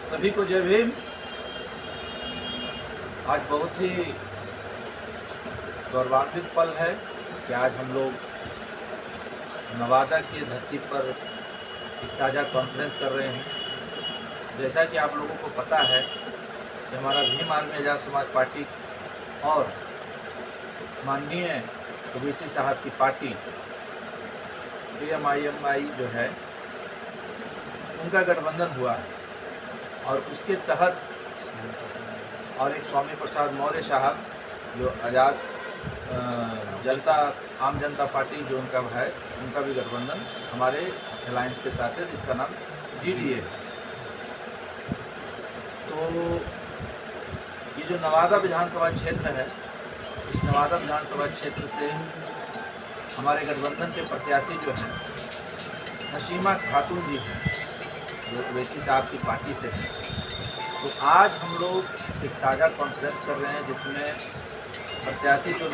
सभी को जय भीम। आज बहुत ही गौरवान्वित पल है कि आज हम लोग नवादा की धरती पर एक साझा कॉन्फ्रेंस कर रहे हैं। जैसा कि आप लोगों को पता है कि हमारा भीम आर्मी आज़ाद समाज पार्टी और माननीय ओवैसी साहब की पार्टी AMIMI जो है उनका गठबंधन हुआ है और उसके तहत और एक स्वामी प्रसाद मौर्य साहब जो आज़ाद आम जनता पार्टी जो उनका है उनका भी गठबंधन हमारे अलायंस के साथ है जिसका नाम GDA है। तो ये जो नवादा विधानसभा क्षेत्र है, इस नवादा विधानसभा क्षेत्र से हमारे गठबंधन के प्रत्याशी जो हैं नसीमा खातून जी हैं जो ओवैसी साहब की पार्टी से हैं। तो आज हम लोग एक साझा कॉन्फ्रेंस कर रहे हैं जिसमें प्रत्याशी जो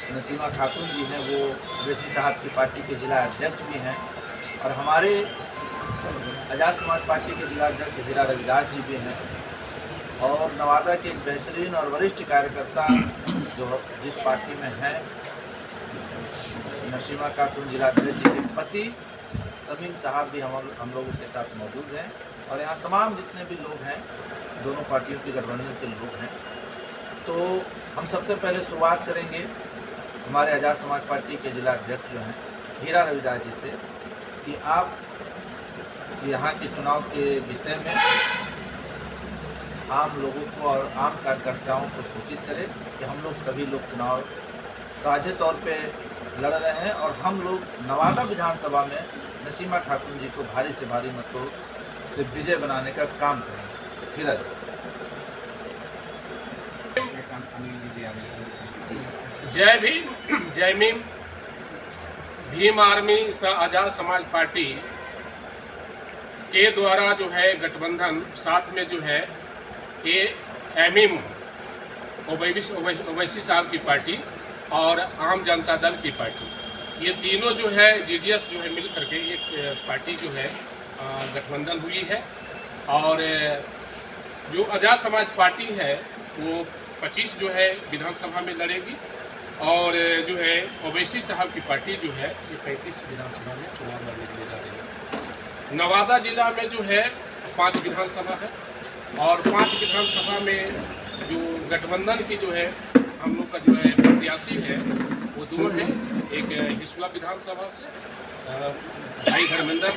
नसीमा खातून जी हैं वो ओवैसी साहब की पार्टी के जिला अध्यक्ष भी हैं और हमारे आज़ाद समाज पार्टी के जिला अध्यक्ष हीरा रविदास जी भी हैं और नवादा के एक बेहतरीन और वरिष्ठ कार्यकर्ता जो जिस पार्टी में हैं नसीमा खातून जिला अध्यक्ष जी के पति समीम साहब भी हम लोगों के साथ मौजूद हैं और यहाँ तमाम जितने भी लोग हैं दोनों पार्टियों के गठबंधन के लोग हैं। तो हम सबसे पहले शुरुआत करेंगे हमारे आज़ाद समाज पार्टी के जिला अध्यक्ष जो हैं हीरा रविदास जी से कि आप यहाँ के चुनाव के विषय में आम लोगों को और आम कार्यकर्ताओं को सूचित करें कि हम लोग सभी लोग चुनाव साझे तौर पे लड़ रहे हैं और हम लोग नवादा विधानसभा में नसीमा खातून जी को भारी से भारी मतों से विजय बनाने का काम करेंगे। हीरा जय भीम जय भीम। भीम आर्मी आज़ाद समाज पार्टी के द्वारा जो है गठबंधन साथ में जो है AMIM ओवैसी साहब की पार्टी और आम जनता दल की पार्टी, ये तीनों जो है GDS जो है मिल करके एक पार्टी जो है गठबंधन हुई है और जो आज़ाद समाज पार्टी है वो 25 जो है विधानसभा में लड़ेगी और जो है ओवैसी साहब की पार्टी जो है ये 35 विधानसभा में चुनाव लड़ने के लिए जा रही है। नवादा जिला में जो है 5 विधानसभा है और 5 विधानसभा में जो गठबंधन की जो है हम लोग का जो है प्रत्याशी है वो दो है, एक हिसुआ विधानसभा से भाई धर्मेंद्र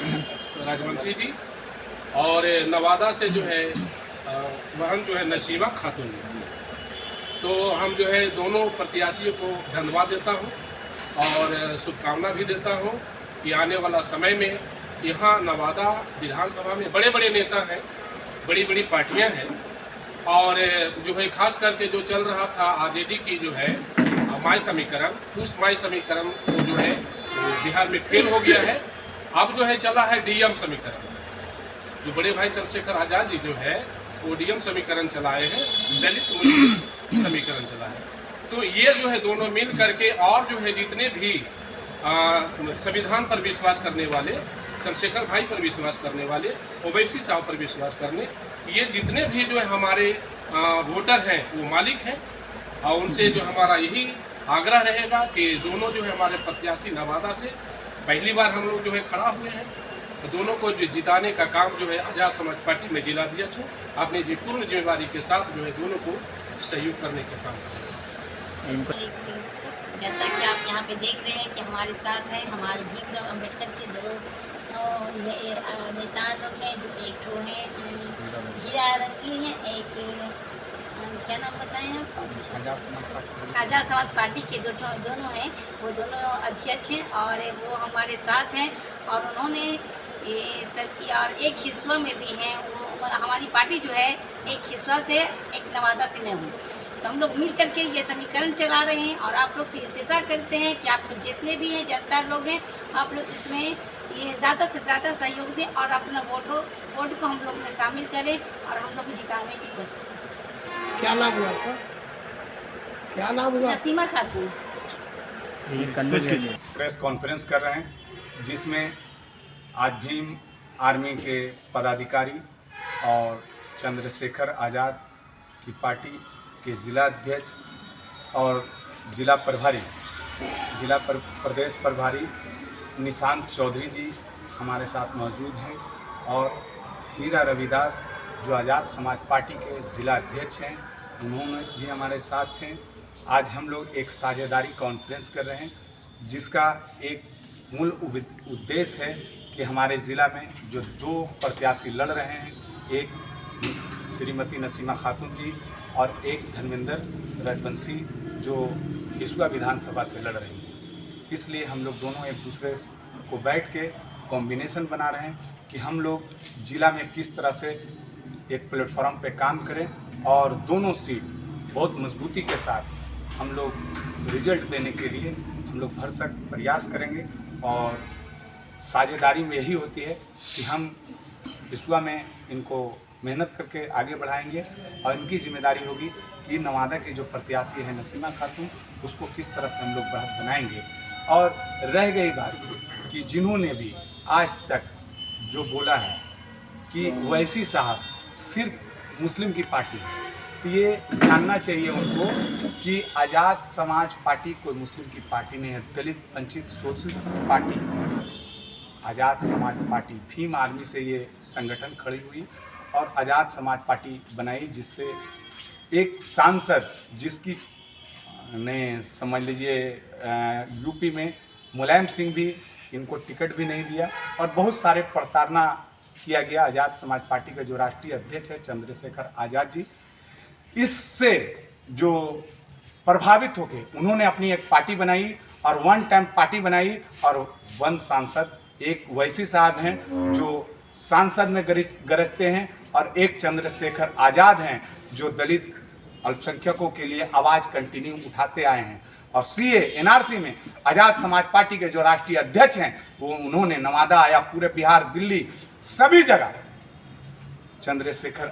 राजवंशी जी और नवादा से जो है वहन जो है नसीमा खातून। तो हम जो है दोनों प्रत्याशियों को धन्यवाद देता हूँ और शुभकामना भी देता हूँ कि आने वाला समय में यहाँ नवादा विधानसभा में बड़े बड़े नेता हैं, बड़ी बड़ी पार्टियाँ हैं और जो है खास करके जो चल रहा था आरजेडी की जो है माई समीकरण, उस माई समीकरण को जो है बिहार में फेल हो गया है। अब जो है चला है DM समीकरण, जो बड़े भाई चंद्रशेखर आज़ाद जी जो है वो DM समीकरण चलाए हैं, दलित मुस्लिम समीकरण चला है। तो ये जो है दोनों मिल करके और जो है जितने भी संविधान पर विश्वास करने वाले, चंद्रशेखर भाई पर विश्वास करने वाले, ओवैसी साहब पर विश्वास करने, ये जितने भी जो है हमारे वोटर हैं वो मालिक हैं और उनसे जो हमारा यही आग्रह रहेगा कि दोनों जो है हमारे प्रत्याशी नवादा से पहली बार हम लोग जो है खड़ा हुए हैं तो दोनों को जो जिताने का काम जो है आज़ाद समाज पार्टी में जिला अध्यक्ष हूँ अपनी जी पूर्ण जिम्मेदारी के साथ जो है दोनों को सहयोग करने का काम करेंगे। जैसा कि आप यहाँ पे देख रहे हैं कि हमारे साथ हैं हमारे भीमराव अम्बेडकर के दो नेता लोग हैं, जो एक ठो हैं हीरा रंगी हैं, एक क्या नाम बताएं आप आज़ाद समाज पार्टी के दोनों हैं, वो दोनों अध्यक्ष हैं और वो हमारे साथ हैं और उन्होंने ये सब और एक हिस्सा में भी हैं। वो हमारी पार्टी जो है एक हिस्सा से एक नवादा से मैं हूँ, तो हम लोग मिल करके ये समीकरण चला रहे हैं और आप लोग से इल्तिजा करते हैं कि आप लोग जितने भी हैं जनता लोग हैं आप लोग इसमें ये ज़्यादा से ज़्यादा सहयोग दें और अपना वोट को हम लोग में शामिल करें और हम लोग को जिताने की कोशिश करें। क्या नाम हुआ आपका? क्या नाम हुआ? नसीमा खातून। प्रेस कॉन्फ्रेंस कर रहे हैं जिसमें आज भीम आर्मी के पदाधिकारी और चंद्रशेखर आज़ाद की पार्टी के ज़िला अध्यक्ष और प्रदेश प्रभारी निशांत चौधरी जी हमारे साथ मौजूद हैं और हीरा रविदास जो आज़ाद समाज पार्टी के ज़िला अध्यक्ष हैं, उन्होंने भी हमारे साथ हैं। आज हम लोग एक साझेदारी कॉन्फ्रेंस कर रहे हैं जिसका एक मूल उद्देश्य है कि हमारे ज़िला में जो 2 प्रत्याशी लड़ रहे हैं, एक श्रीमती नसीमा खातून जी और एक धर्मेंद्र रजवंशी जो हिसुआ विधानसभा से लड़ रही हैं, इसलिए हम लोग दोनों एक दूसरे को बैठ के कॉम्बिनेशन बना रहे हैं कि हम लोग ज़िला में किस तरह से एक प्लेटफॉर्म पे काम करें और दोनों सीट बहुत मजबूती के साथ हम लोग रिजल्ट देने के लिए हम लोग भरसक प्रयास करेंगे। और साझेदारी में यही होती है कि हम हिसुआ में इनको मेहनत करके आगे बढ़ाएंगे और इनकी जिम्मेदारी होगी कि नवादा के जो प्रत्याशी हैं नसीमा खातून, उसको किस तरह से हम लोग बनाएंगे। और रह गई बात कि जिन्होंने भी आज तक जो बोला है कि वैसी साहब सिर्फ मुस्लिम की पार्टी है, तो ये जानना चाहिए उनको कि आज़ाद समाज पार्टी कोई मुस्लिम की पार्टी नहीं है, दलित वंचित शोषित पार्टी। आज़ाद समाज पार्टी भीम आर्मी से ये संगठन खड़ी हुई और आज़ाद समाज पार्टी बनाई, जिससे एक सांसद जिसकी ने समझ लीजिए यूपी में मुलायम सिंह भी इनको टिकट भी नहीं दिया और बहुत सारे प्रताड़ना किया गया। आज़ाद समाज पार्टी के जो राष्ट्रीय अध्यक्ष है चंद्रशेखर आज़ाद जी, इससे जो प्रभावित होके उन्होंने अपनी एक पार्टी बनाई और 1 टाइम पार्टी बनाई और 1 सांसद, एक वैसी साहब हैं जो सांसद में गरजते हैं और एक चंद्रशेखर आज़ाद हैं जो दलित अल्पसंख्यकों के लिए आवाज़ कंटिन्यू उठाते आए हैं। और सीए एनआरसी में आज़ाद समाज पार्टी के जो राष्ट्रीय अध्यक्ष हैं वो उन्होंने नवादा या पूरे बिहार, दिल्ली, सभी जगह चंद्रशेखर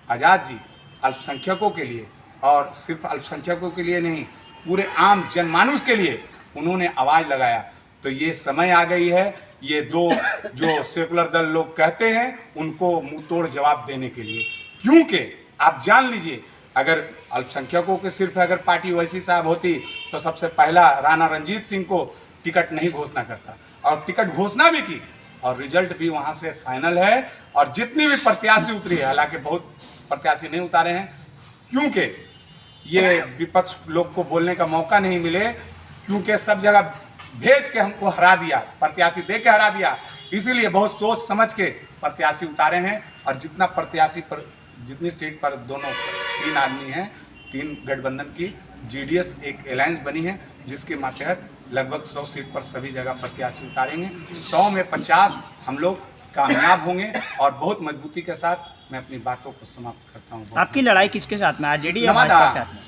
आज़ाद जी अल्पसंख्यकों के लिए और सिर्फ अल्पसंख्यकों के लिए नहीं, पूरे आम जनमानुस के लिए उन्होंने आवाज़ लगाया। तो ये समय आ गई है ये 2 जो सेकुलर दल लोग कहते हैं उनको मुंह तोड़ जवाब देने के लिए, क्योंकि आप जान लीजिए अगर अल्पसंख्यकों के सिर्फ अगर पार्टी वैसी साहब होती तो सबसे पहला राणा रंजीत सिंह को टिकट नहीं घोषणा करता और टिकट घोषणा भी की और रिजल्ट भी वहाँ से फाइनल है। और जितनी भी प्रत्याशी उतरी है, हालांकि बहुत प्रत्याशी नहीं उतारे हैं क्योंकि ये विपक्ष लोग को बोलने का मौका नहीं मिले, क्योंकि सब जगह भेज के हमको हरा दिया, प्रत्याशी दे के हरा दिया, इसीलिए बहुत सोच समझ के प्रत्याशी उतारे हैं। और जितना प्रत्याशी पर जितनी सीट पर दोनों 3 आदमी हैं, 3 गठबंधन की जीडीएस एक अलायंस बनी है जिसके मातहत लगभग 100 सीट पर सभी जगह प्रत्याशी उतारेंगे। 100 में 50 हम लोग कामयाब होंगे और बहुत मजबूती के साथ मैं अपनी बातों को समाप्त करता हूँ। आपकी लड़ाई किसके साथ में, आरजेडी या भाजपा के साथ में?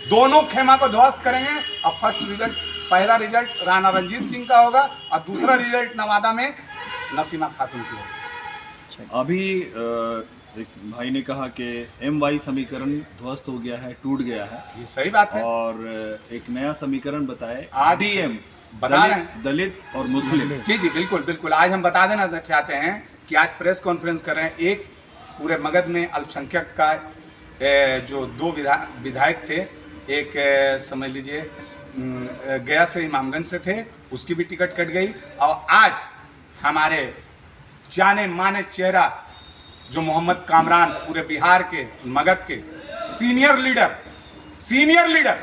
दोनों खेमा को ध्वस्त करेंगे और फर्स्ट रिजल्ट, पहला रिजल्ट राणा रंजीत सिंह का होगा और दूसरा रिजल्ट नवादा में नसीमा खातून की होगा। अभी एक भाई ने कहा कि MY समीकरण ध्वस्त हो गया है, टूट गया है, ये सही बात है। और एक नया समीकरण बताए आज DM बता रहे हैं, दलित और मुस्लिम। जी बिल्कुल बिल्कुल। आज हम बता देना चाहते हैं कि आज प्रेस कॉन्फ्रेंस कर रहे हैं। एक पूरे मगध में अल्पसंख्यक का जो 2 विधायक थे, एक समझ लीजिए गया से इमामगंज से थे, उसकी भी टिकट कट गई। और आज हमारे जाने माने चेहरा जो मोहम्मद कामरान, पूरे बिहार के मगध के सीनियर लीडर,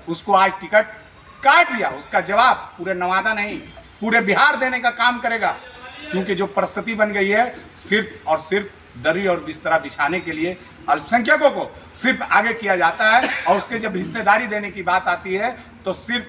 उसको आज टिकट काट दिया। उसका जवाब पूरे नवादा नहीं पूरे बिहार देने का काम करेगा, क्योंकि जो परिस्थिति बन गई है सिर्फ और सिर्फ दरी और बिस्तरा बिछाने के लिए अल्पसंख्यकों को सिर्फ आगे किया जाता है और उसके जब हिस्सेदारी देने की बात आती है तो सिर्फ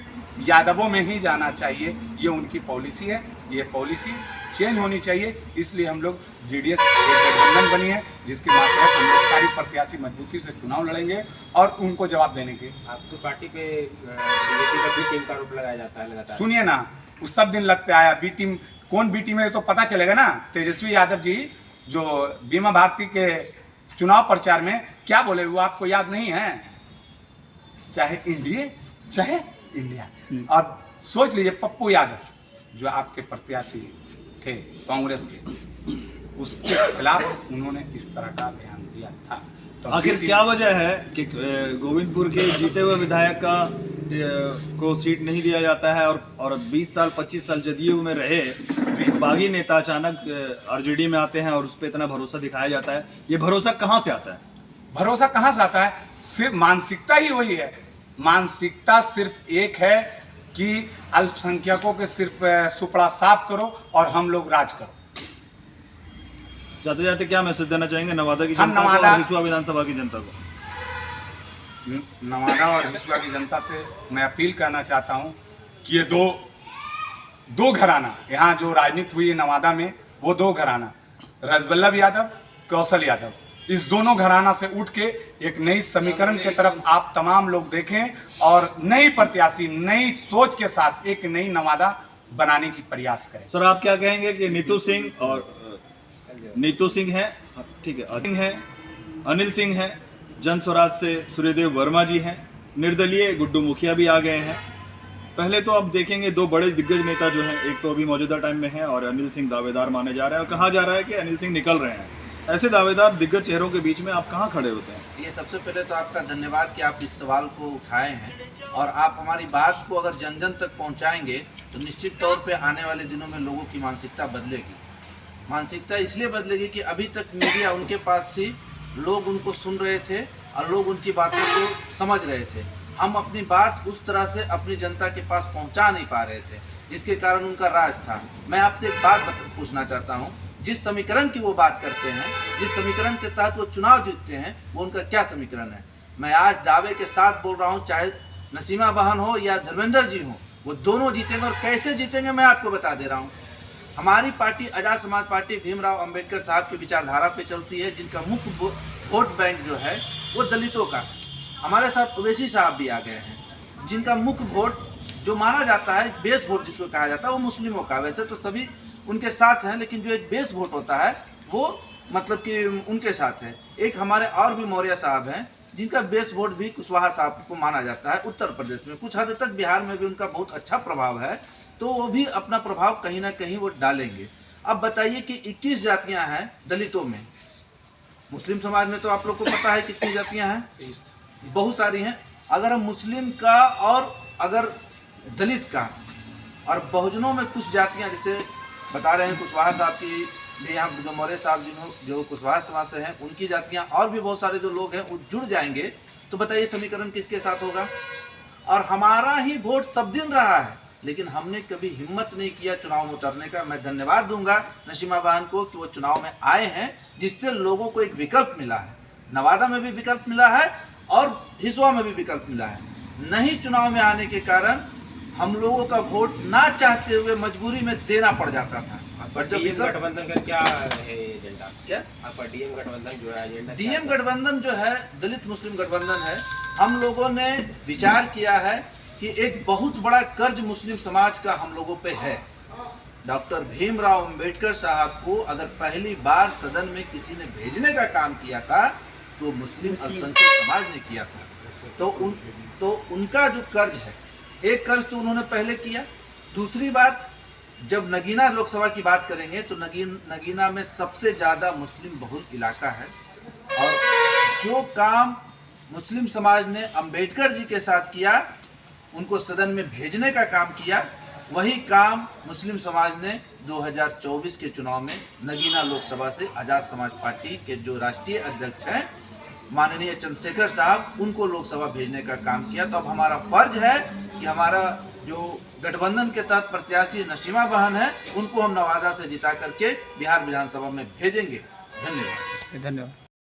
यादवों में ही जाना चाहिए। ये उनकी पॉलिसी है, ये पॉलिसी चेंज होनी चाहिए। इसलिए हम लोग जीडीएस एक गठबंधन बनी है जिसके मातहत हम लोग सारी प्रत्याशी मजबूती से चुनाव लड़ेंगे और उनको जवाब देने के। आपकी पार्टी पे बी टीम का आरोप लगाया जाता है लगातार। सुनिए ना, उस सब दिन लगते आया बी टीम, कौन बी टीम है तो पता चलेगा ना। तेजस्वी यादव जी जो बीमा भारती के चुनाव प्रचार में क्या बोले वो आपको याद नहीं है? चाहे इंडिया चाहे इंडिया। और सोच लीजिए पप्पू यादव जो आपके प्रत्याशी थे कांग्रेस के, उसके खिलाफ उन्होंने इस तरह का बयान दिया था। तो आखिर क्या वजह है कि गोविंदपुर के जीते हुए विधायक का को सीट नहीं दिया जाता है और 20 साल 25 साल जदयू में रहे बागी नेता अचानक आरजेडी में आते हैं और उस पर इतना भरोसा दिखाया जाता है? ये भरोसा कहाँ से आता है? भरोसा कहाँ से आता है? सिर्फ मानसिकता ही वही है। मानसिकता सिर्फ एक है कि अल्पसंख्यकों के सिर्फ सुपड़ा साफ करो और हम लोग राज करो। जाते जाते क्या मैसेज देना चाहेंगे नवादा की हम जनता को नवादा- और हिसुआ विधानसभा की जनता को? नवादा और हिसुआ की जनता से मैं अपील करना चाहता हूं कि ये दो घराना यहाँ जो राजनीति हुई है नवादा में, वो दो घराना रजबल्लभ यादव, कौशल यादव, इस दोनों घराना से उठ के एक नई समीकरण के तरफ आप तमाम लोग देखें और नई प्रत्याशी नई सोच के साथ एक नई नवादा बनाने की प्रयास करें। सर आप क्या कहेंगे कि नीतू सिंह है, ठीक है, अनिल सिंह है, जन स्वराज से सूर्यदेव वर्मा जी हैं, निर्दलीय गुड्डू मुखिया भी आ गए हैं। पहले तो आप देखेंगे दो बड़े दिग्गज नेता जो हैं, एक तो अभी मौजूदा टाइम में है और अनिल सिंह दावेदार माने जा रहे हैं और कहा जा रहा है कि अनिल सिंह निकल रहे हैं। ऐसे दावेदार दिग्गज चेहरों के बीच में आप कहाँ खड़े होते हैं? ये सबसे पहले तो आपका धन्यवाद कि आप इस सवाल को उठाए हैं और आप हमारी बात को अगर जन जन तक पहुंचाएंगे तो निश्चित तौर पे आने वाले दिनों में लोगों की मानसिकता बदलेगी। मानसिकता इसलिए बदलेगी कि अभी तक मीडिया उनके पास थी, लोग उनको सुन रहे थे और लोग उनकी बातों को समझ रहे थे। हम अपनी बात उस तरह से अपनी जनता के पास पहुंचा नहीं पा रहे थे, जिसके कारण उनका राज था। मैं आपसे एक बात पूछना चाहता हूं, जिस समीकरण की वो बात करते हैं, जिस समीकरण के तहत वो चुनाव जीतते हैं, वो उनका क्या समीकरण है? मैं आज दावे के साथ बोल रहा हूं, चाहे नसीमा बहन हो या धर्मेंद्र जी हो, वो दोनों जीतेंगे और कैसे जीतेंगे मैं आपको बता दे रहा हूं। हमारी पार्टी आजाद समाज पार्टी भीमराव अंबेडकर साहब की विचारधारा पे चलती है, जिनका मुख्य वोट बैंक जो है वो दलितों का। हमारे साथ ओवैसी साहब भी आ गए हैं, जिनका मुख्य वोट जो माना जाता है, बेस वोट जिसको कहा जाता है, वो मुस्लिमों का। वैसे तो सभी उनके साथ हैं, लेकिन जो एक बेस वोट होता है वो मतलब कि उनके साथ है। एक हमारे और भी मौर्य साहब हैं, जिनका बेस वोट भी कुशवाहा साहब को माना जाता है उत्तर प्रदेश में। कुछ हद तक बिहार में भी उनका बहुत अच्छा प्रभाव है, तो वो भी अपना प्रभाव कहीं ना कहीं वो डालेंगे। अब बताइए कि 21 जातियां हैं दलितों में, मुस्लिम समाज में तो आप लोग को पता है कितनी जातियां हैं, बहुत सारी हैं। अगर हम मुस्लिम का और अगर दलित का और बहुजनों में कुछ जातियां, जैसे बता रहे हैं कुशवाहा साहब की भी, यहाँ जो मौर्य साहब जो कुशवाहा समाज से हैं, उनकी जातियां और भी बहुत सारे जो लोग हैं वो जुड़ जाएंगे, तो बताइए समीकरण किसके साथ होगा? और हमारा ही वोट सब दिन रहा है, लेकिन हमने कभी हिम्मत नहीं किया चुनाव में उतरने का। मैं धन्यवाद दूंगा नसीमा बहन को कि वो चुनाव में आए हैं, जिससे लोगों को एक विकल्प मिला है। नवादा में भी विकल्प मिला है और हिसुआ में भी विकल्प मिला है। नहीं चुनाव में आने के कारण हम लोगों का वोट ना चाहते हुए मजबूरी में देना पड़ जाता था। पर जब गठबंधन का क्या है एजेंडा? क्या आपका डीएम गठबंधन जो है एजेंडा? डीएम गठबंधन जो है दलित मुस्लिम गठबंधन है। हम लोगों ने विचार किया है कि एक बहुत बड़ा कर्ज मुस्लिम समाज का हम लोगों पे है। डॉक्टर भीमराव अंबेडकर साहब को अगर पहली बार सदन में किसी ने भेजने का काम किया था तो मुस्लिम अल्पसंख्यक समाज ने किया था। तो उनका जो कर्ज है, एक कर्ज तो उन्होंने पहले किया। दूसरी बात, जब नगीना लोकसभा की बात करेंगे तो नगीना में सबसे ज़्यादा मुस्लिम बहुल इलाका है और जो काम मुस्लिम समाज ने अंबेडकर जी के साथ किया, उनको सदन में भेजने का काम किया, वही काम मुस्लिम समाज ने 2024 के चुनाव में नगीना लोकसभा से आजाद समाज पार्टी के जो राष्ट्रीय अध्यक्ष हैं माननीय चंद्रशेखर साहब, उनको लोकसभा भेजने का काम किया। तो अब हमारा फर्ज है कि हमारा जो गठबंधन के तहत प्रत्याशी नसीमा बहन है, उनको हम नवादा से जिता करके बिहार विधानसभा में भेजेंगे। धन्यवाद। धन्यवाद।